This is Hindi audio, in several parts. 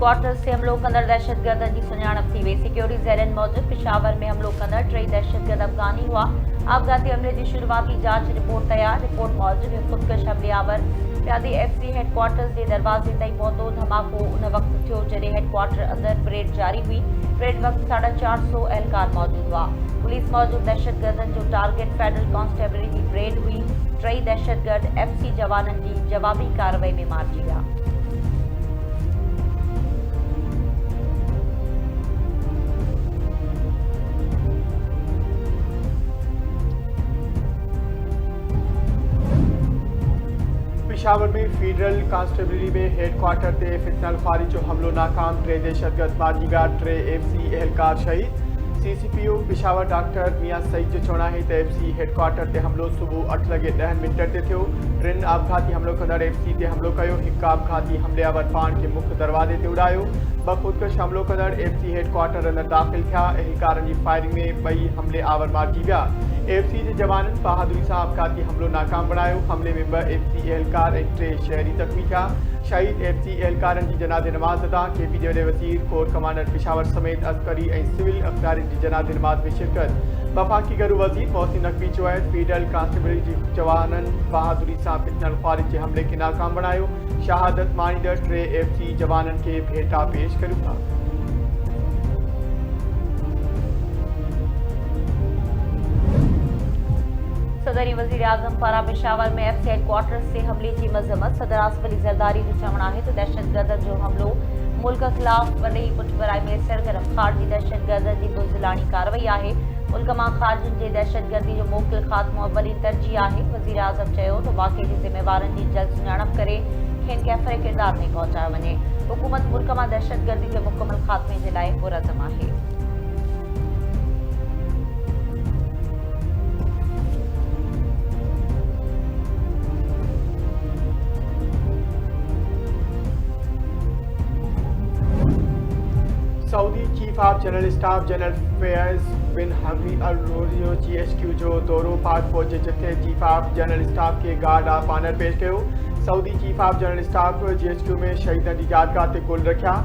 हेडक्वार्टर से हमलो कंदड़ दहशतगर्दनि जी सुञाणप थी वई। सिक्योरिटी ज़रियनि मूजिब पेशावर में हमलो कंदड़ 3 दहशतगर्द अफ़गानी हुआ। आपघाती हमले जी शुरुआती जांच रिपोर्ट तैयार। रिपोर्ट मूजिब ख़ुदकश हमलेआवर प्यादी FC हेडक्वार्टर्स जे दरवाज़े ताईं पहुतो। धमाको उन वक़्तु थियो जॾहिं हेडक्वार्टर अंदर परेड जारी हुई। परेड वक़्तु 450 एहलकार मौजूद हुआ। पुलिस मूजिब दहशतगर्दनि जो टारगेट फेडरल कांस्टेबलरी परेड हुई। 3 दहशतगर्द FC जवाननि जी जवाबी कार्रवाई में मारिजी विया। पेशावर में फेडरल कांस्टेबलरी में हेडक्वार्टर ते फितनल ख़ारी जो हमलो नाकाम। 3 दहशतगर्द मारिजी विया। 3 FC एहलकार शहीद। CCPO पेशावर डॉक्टर मियां सईद जो चवणु आहे त FC हेडक्वार्टर ते हमलो सुबुह 8:10 ते थियो। 3 आपघाती हमलो कंदड़ FC ते हमलो कयो। हिकु आपघाती हमलेआवर पाण खे मुख्य दरवाज़े ते उड़ायो। 2 ख़ुदकश हमलो कंदड़ FC हेडक्वार्टर अंदर दाख़िल थिया। एहलकारनि जी फायरिंग में 2 हमलेआवर मारिजी विया। FC जे जवाननि बहादुरी सां आपघाती हमलो नाकाम बणायो। हमले में 2 FC एहलकार ऐं 3 शहरी ज़ख़्मी थिया। शहीद FC एहलकारनि जी जनाज़े नमाज़ अदा। KP जे वॾे वज़ीर कोर कमांडर पेशावर समेत अस्करी ऐं सिविल अफ़सरान जी जनाज़े नमाज़ में शिरकत। वफ़ाक़ी घरू वज़ीर मोहसिन नक़वी चयो आहे फेडरल कांस्टेबलरी जे जवाननि बहादुरी सां फितनल ख़ारिज जे हमले खे नाकाम बणायो। शहादत माणींदड़ 3 FC जवाननि खे भेटा पेश करियूं था। सदरी वज़ीर आज़म पारां पेशावर में FC हेडक्वार्टर से हमले की मज़म्मत। सदर आसिफ अली ज़रदारी जो चवणु आहे त दहशतगर्दनि जो हमलो मुल्क ख़िलाफ़ वॾी पुठभराई में सरगर्म ख़ारिजी दहशतगर्दनि जी बुज़दिलाणी कार्रवाई आहे। मुल्क मां ख़ारिजियुनि जे दहशतगर्दी जो मोकिल ख़ात्मो अवलीन तरजीह आहे। वज़ीर आज़म चयो त वाक़े जे ज़िम्मेवारनि जी जल्द सुञाणप करे खेनि कैफ़रे किरदार में पहुचायो वञे। हुकूमत मुल्क मां दहशतगर्दी जे मुकमल ख़ात्मे जे लाइ पुरअज़म आहे। Saudi chief of general staff general फैज़ बिन हमी अल रोज़ियो GHQ जो दौरो। पाक फ़ौज जे जथे चीफ ऑफ जनरल स्टाफ के गार्ड ऑफ ऑनर पेश कयो। Saudi chief of general staff GHQ में शहीदनि जी यादगार ते गुल रखिया।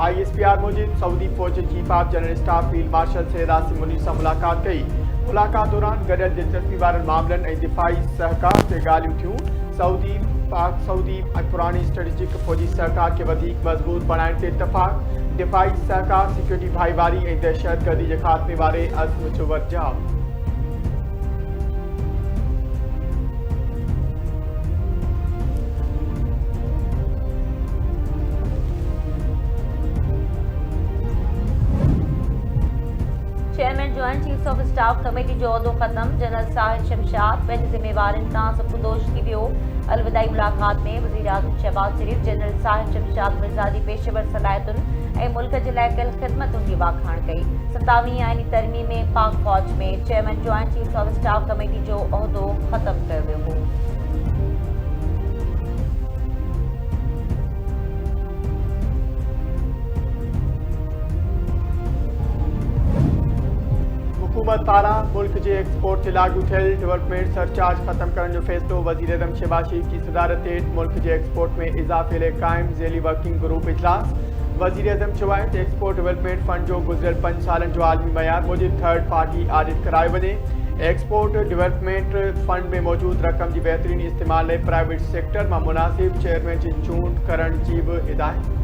ISPR मूजिब सऊदी फ़ौज जे chief of general staff field marshal Syed Asim Munir सां मुलाक़ात कई। मुलाक़ात दौरान गॾियल दिलचस्पी वारनि मामलनि ऐं दिफ़ाई सहकार ते ॻाल्हियूं थियूं। पाक सऊदी ऐं पुराणी स्ट्रेटेजिक फ़ौजी सहकार के वधीक मज़बूत बणाइण ते इतफ़ाक़। दिफ़ाई सहकार सिक्योरिटी भाईवारी ऐं दहशतगर्दी जे ख़ात्मे वारे अज़्म जो वर्जाउ। Chairman joint chiefs of staff committee जो उहदो ख़त्म। जनरल साहिद शमशाद पंहिंजे ज़िम्मेवारनि तां सुपुर्दोश थी वियो। अलविदाई मुलाक़ात में वज़ीर आज़म शहबाज शरीफ़ जनरल साहिद शमशाद मिर्ज़ा जी पेशेवर सलाहियतुनि ऐं मुल्क जे लाइ कयल ख़िदमतुनि जी वाखाण कई। 27वीं आईनी तरमीम में पाक फ़ौज में chairman joint chiefs of staff committee जो उहदो ख़त्म कयो वियो हो। हुकूमत पारां मुल्क जे एक्सपोर्ट ते लागू थियल डेवलपमेंट सरचार्ज ख़त्म करण जो फ़ैसिलो। वज़ीर आज़म शहबाज शरीफ़ जी सदारत हेठि मुल्क जे एक्सपोर्ट में इज़ाफ़े लाइ क़ाइम ज़ैली वर्किंग ग्रुप इजलास। वज़ीर आज़म चयो आहे त एक्सपोर्ट डेवलपमेंट फंड जो गुज़िरियल 5 सालनि जो आलमी मयार मूजिब थर्ड पार्टी ऑडिट करायो वञे। एक्सपोर्ट डेवलपमेंट फंड में मौजूद रक़म जी बहितरीन इस्तेमाल लाइ प्राइवेट सेक्टर मां मुनासिब चेयरमैन जी चूंड करण जी बि हिदायत।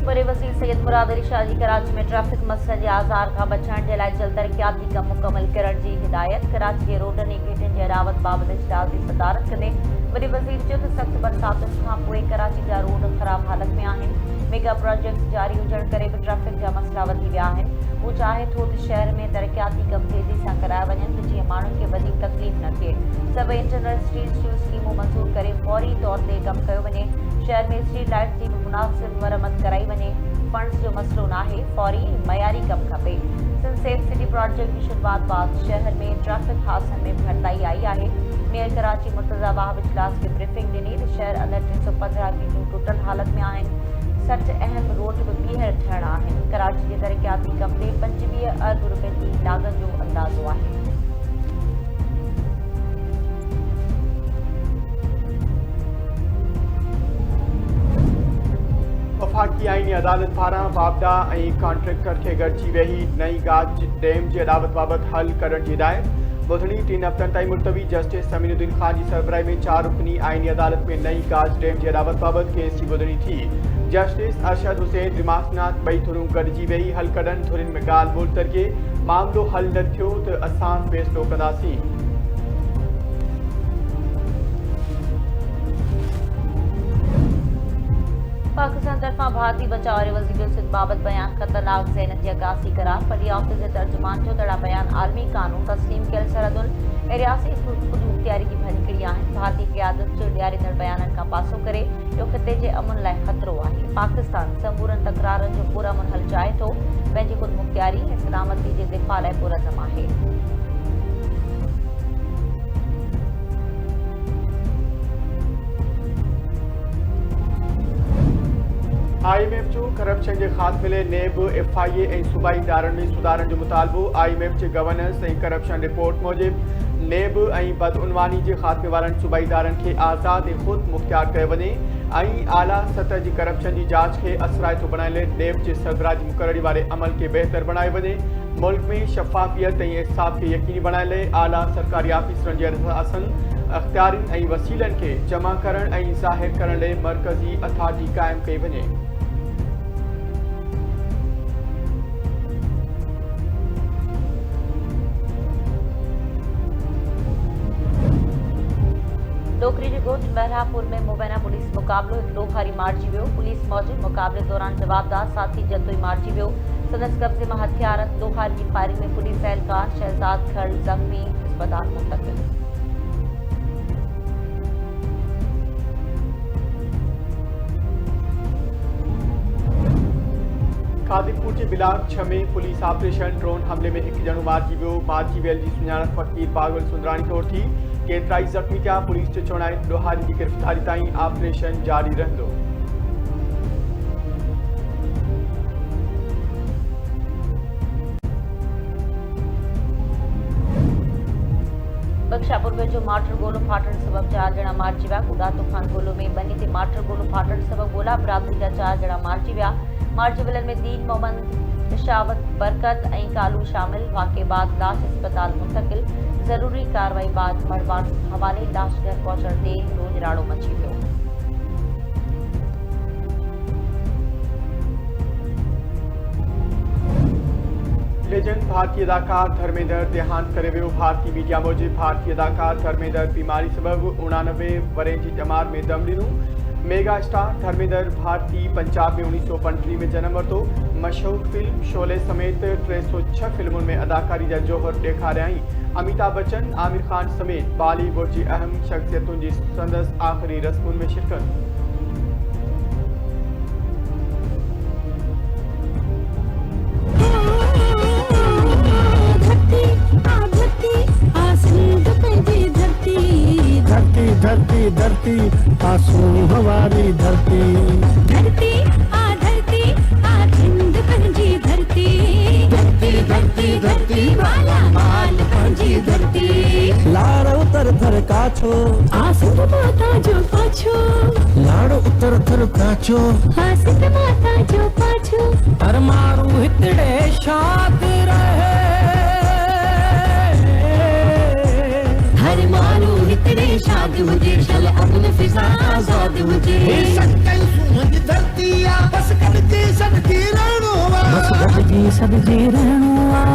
वरी वज़ीर सैयद मुराद अली शाह जी कराची में ट्रैफिक मसइलनि जे आज़ार खां बचण जे लाइ जल्द तरक़ियाती कम मुकमल करण जी हिदायत। कराची जे रोडनि ऐं गेटनि जी अरावत बाबति इजलास जी सदारत कंदे वरी वज़ीर चयो त सख़्त बरसातुनि खां पोइ कराची जा रोड ख़राब हालत में आहिनि। मेगा प्रोजेक्ट्स जारी हुजण करे बि ट्रैफिक जा मसइला वधी विया आहिनि। हू चाहे थो त शहर में तरक़ियाती कम तेज़ी सां कराया वञनि त जीअं माण्हुनि खे वधीक तकलीफ़ न थिए। सभई इंटरनल स्ट्रीट व्यू स्कीमूं मंज़ूर करे फौरी तौर ते कमु कयो वञे। शहर में स्ट्रीट लाइट्स जी बि मुनासिब मरम्मत कराई वञे। फंड्स जो मसइलो नाहे, फौरी मयारी कमु खपे। सेफ सिटी प्रोजेक्ट की शुरुआत बाद शहर में ट्रैफिक हादसनि में घटिताई आई आहे। मेयर कराची मुर्तज़ा वाहब इजलास खे ब्रीफिंग ॾिनी त शहर अंदरि 315 गेटूं टुटल हालत में आहिनि। 60 अहम रोड ॿीहर ठहिणा आहिनि। कराची जे तरक़ियाती कम ते 25 अरब रुपए जी लाॻत जो अंदाज़ो आहे। वफ़ाक़ी आईनी अदालत पारां वापदा ऐं कॉन्ट्रेक्टर खे गॾिजी वेही नई गाज डैम जी अदावत बाबति हल करण जी हिदायत। ॿुधणी 3 हफ़्तनि ताईं मुलतवी। जस्टिस समीनुद्दीन खान जी सरबराही में 4 रुकनी आईनी अदालत में नई गाज डैम जी अदावत बाबति केस जी ॿुधणी थी। जस्टिस अरशद हुसैन दिमाग़नाथ ॿई धुरूं गॾिजी वेही हल कढनि। धुरियुनि में ॻाल्हि ॿोल तरिके मामिलो हल न थियो त असां फ़ैसिलो कंदासीं। पाकिस्तान तरफां भारतीय बचाव वारे वज़ीर सिंध बाबति बयान ख़तरनाक ज़हनत जी अक्कासी करार। वॾी ऑफिस जे तर्जुमान जो तड़ा बयान आलमी कानून तस्लीम कयल सरहदुनि ऐं रियासी ख़ुदमुख्तियारी जी भञकिड़ी आहिनि। भारतीय क़यादत जो ॾियारींदड़ बयाननि खां पासो करे इहो ख़िते जे अमुन लाइ ख़तरो आहे। पाकिस्तान समूरनि तकरारनि जो पुरअमन हल चाहे थो, पंहिंजी ख़ुदमुख्तियारी ऐं सलामती जे दिफ़ा लाइ पुरज़म आहे। IMF जो करप्शन के ख़ात्मे लाइ नेब FIA ऐं सूबाई इदारनि में सुधारनि जो मुतालबो। IMF जे गवर्नेंस ऐं करप्शन रिपोर्ट मूजिबि नेब ऐं बदउनवानी जे ख़ात्मे वारनि सूबाई इदारनि खे आज़ाद ऐं ख़ुदि मुख्तियार कयो वञे ऐं आला सतह जी करप्शन जी जांच खे असराइतो बणाइण लाइ नेब जे सरबराह जी मुक़ररी वारे अमल खे बहितर बणायो वञे। मुल्क में शफ़ाफ़ियत ऐं इंसाफ़ खे यकीनी बणाइण लाइ आला सरकारी आफ़ीसरनि जे असासनि अख़्तियारनि ऐं वसीलनि खे जमा करण ऐं ज़ाहिर करण लाइ मरकज़ी अथॉरिटी क़ाइमु कई वञे। डोकरी जे ॻोठ महरापुर में मुबैना पुलिस मुक़ाबिलो हिकु ॾोखारी मारिजी वियो। पुलिस मौजूद मुक़ाबले दौरान जवाबदार साथी जदोई मारिजी वियो। संदसि कब्ज़े मां हथियार ॾोखारी जी फायरिंग में पुलिस एहलकार शहजाद खड़ ज़ख़्मी अस्पताल मुंतक़िल। कादिरपुर जे ब्लॉक 6 में पुलिस ऑपरेशन ड्रोन हमले में हिकु ॼणो मारिजी वियो। मारिजी वियल जी सुञाणप फ़क़ीर पागल सुंदराणी तौरु थी। केतिराई ज़ख़्मी थिया। पुलिस जो चवणु आहे ॾोहारी जी गिरफ़्तारी ताईं ऑपरेशन जारी रहंदो। बख्शापुर वेझो माटर गोलो फाटण सबब 4 ॼणा मारिजी विया। गुडा तूफ़ान गोलो में बनी ते माटर गोलो फाटण सबब गोला बरादरी जा 4 ॼणा मारिजी विया। मारिजी वियलनि में दीन मोहम्मद, इशावत, बरकत ऐं कालू शामिल। वाक़े बाद लाश अस्पताल मुंतक़िल। ज़रूरी कार्रवाई बाद मड़वाड़ हवाले। लाश घर पहुचण ते रोजराड़ो मची वियो। लेजेंड भारतीय अदाकार धर्मेंद्र देहांत करे वियो। भारतीय मीडिया मूजिबि भारतीय अदाकार धर्मेंद्र बीमारी सबब 89 वरे जी ॼमार में दम ॾिनो। मेगा स्टार धर्मेंद्र भारती पंजाब में 1935 में जन्म वरितो। मशहूर फिल्म शोले समेत 306 फिल्मुनि में अदाकारी जा जौहर ॾेखारियाई। अमिताभ बच्चन, आमिर खान समेत बॉलीवुड जी अहम शख्सियतुनि जी संदसि आख़िरी रस्मुनि में शिरकत। धरती धरती आंसू हमारी धरती। धरती आ हिंद पंहिंजी धरती। धरती धरती धरती वाला माल पंहिंजी धरती। लाड़ उतर थर काछो आसिफ माता जो पाछो। लाड़ उतर थर काछो आसिफ माता जो पाछो। हर मारू हितड़े शाद रहे। हर मारू हितड़े शाद हुजे। शल अमन फिजा आज़ाद हुजे। सकल सुहंद धरती आ बस कॾजी सॾजी रहणो आ। बस कॾजी सॾजी रहणो आ।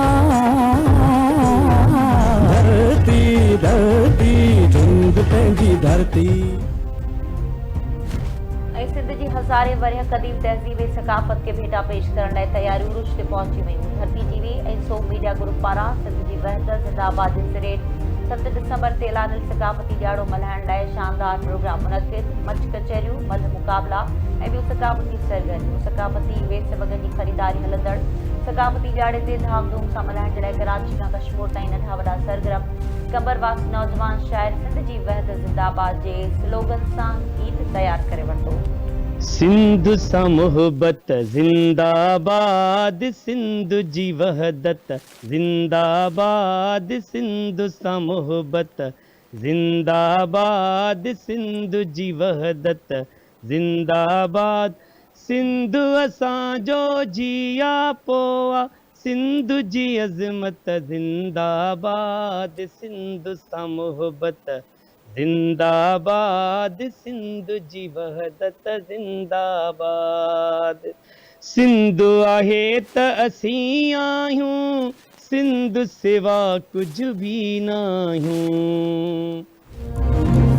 धरती धरती झुंड पंहिंजी धरती। सिंध जी हज़ारे वरिया क़दीम तहज़ीब ऐं सक़ाफ़त के भेटा पेश करण लाइ तयारियूं उरूज ते पहुची वयूं। धरती टीवी ऐं सो मीडिया ग्रुप पारां सिंध जी वहदत ज़िंदाबाद जे सिरे 7 दिसंबर ते ऐलानियल सक़ाफ़ती ॾियारो मल्हाइण लाइ शानदार प्रोग्राम मुनक़िद। मच कचहरियूं, मध मुक़ाबला ऐं ॿियूं सक़ाफ़ती सरगर्मियूं। सक़ाफ़ती वेस्ट वॻनि जी ख़रीदारी हलंदड़ सक़ाफ़ती ॾियारे ते धामधूम सां मल्हाइण जे लाइ कराची खां कश्मीर ताईं नंढा वॾा सरगर्म कंबरवास नौजवान शाइर सिंध जी वहदत ज़िंदाबाद जे स्लोगन सां गीत तयारु करे वरितो। सिंधु सा मोहब्बत जिंदाबाद, सिंधु जी वहदत जिंदाबाद, सिंधु सा मोहब्बत जिंदाबाद, सिंधु जी वहदत जिंदाबाद। सिंधु असांजो जिया पोआ, सिंधु जी अज़मत जिंदाबाद, सिंधु सा मोहब्बत जिंदाबाद, सिंधु जी वहदत जिंदाबाद। सिंधु आहे त असीं आहियूं, सिंधु सिवा कुझु बि न आहियूं।